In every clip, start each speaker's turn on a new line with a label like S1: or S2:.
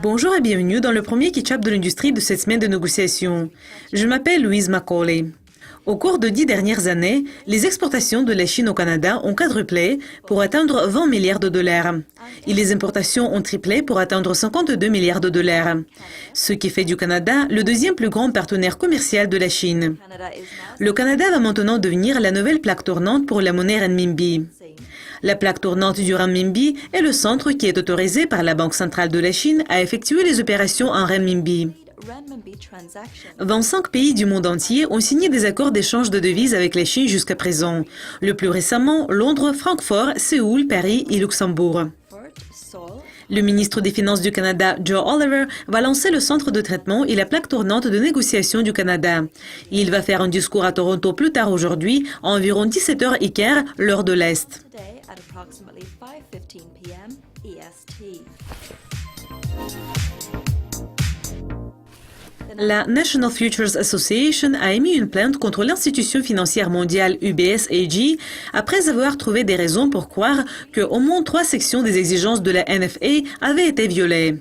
S1: Bonjour et bienvenue dans le premier catch-up de l'industrie de cette semaine de négociation. Je m'appelle Louise Macaulay. Au cours de 10 dernières années, les exportations de la Chine au Canada ont quadruplé pour atteindre 20 milliards de dollars. Et les importations ont triplé pour atteindre 52 milliards de dollars. Ce qui fait du Canada le deuxième plus grand partenaire commercial de la Chine. Le Canada va maintenant devenir la nouvelle plaque tournante pour la monnaie renminbi. La plaque tournante du renminbi est le centre qui est autorisé par la Banque centrale de la Chine à effectuer les opérations en renminbi. 25 pays du monde entier ont signé des accords d'échange de devises avec la Chine jusqu'à présent. Le plus récemment, Londres, Francfort, Séoul, Paris et Luxembourg. Le ministre des Finances du Canada, Joe Oliver, va lancer le centre de traitement et la plaque tournante de négociation du Canada. Il va faire un discours à Toronto plus tard aujourd'hui, à environ 17h15, l'heure de l'Est. La National Futures Association a émis une plainte contre l'institution financière mondiale UBS AG après avoir trouvé des raisons pour croire qu'au moins 3 sections des exigences de la NFA avaient été violées.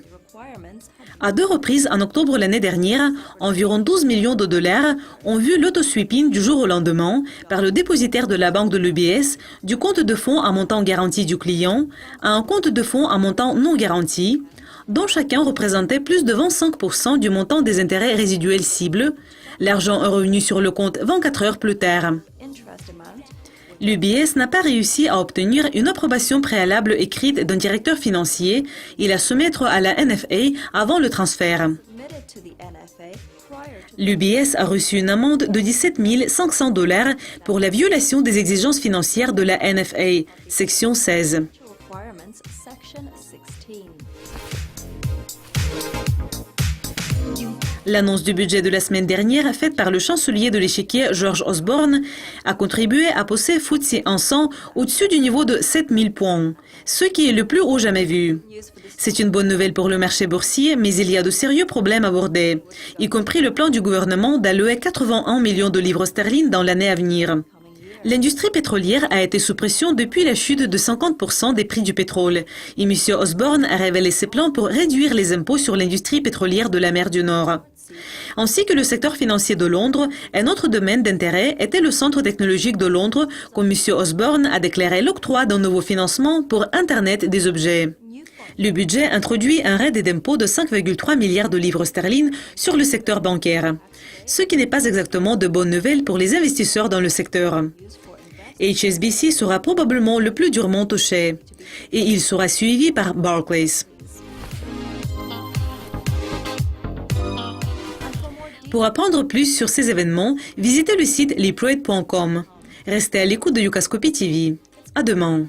S1: À 2 reprises en octobre l'année dernière, environ 12 millions de dollars ont vu l'autosweeping du jour au lendemain par le dépositaire de la banque de l'UBS du compte de fonds à montant garanti du client à un compte de fonds à montant non garanti, dont chacun représentait plus de 25% du montant des intérêts résiduels cibles. L'argent est revenu sur le compte 24 heures plus tard. L'UBS n'a pas réussi à obtenir une approbation préalable écrite d'un directeur financier et la soumettre à la NFA avant le transfert. L'UBS a reçu une amende de 17 500 $ pour la violation des exigences financières de la NFA, section 16. L'annonce du budget de la semaine dernière, faite par le chancelier de l'échiquier George Osborne, a contribué à pousser FTSE 100 au-dessus du niveau de 7000 points, ce qui est le plus haut jamais vu. C'est une bonne nouvelle pour le marché boursier, mais il y a de sérieux problèmes abordés, y compris le plan du gouvernement d'allouer 81 millions de livres sterling dans l'année à venir. L'industrie pétrolière a été sous pression depuis la chute de 50% des prix du pétrole. Et M. Osborne a révélé ses plans pour réduire les impôts sur l'industrie pétrolière de la mer du Nord. Ainsi que le secteur financier de Londres, un autre domaine d'intérêt était le centre technologique de Londres, comme M. Osborne a déclaré l'octroi d'un nouveau financement pour Internet des objets. Le budget introduit un raid d'impôts de 5,3 milliards de livres sterling sur le secteur bancaire, ce qui n'est pas exactement de bonnes nouvelles pour les investisseurs dans le secteur. HSBC sera probablement le plus durement touché, et il sera suivi par Barclays. Pour apprendre plus sur ces événements, visitez le site leproid.com. Restez à l'écoute de Yucascopy TV. À demain.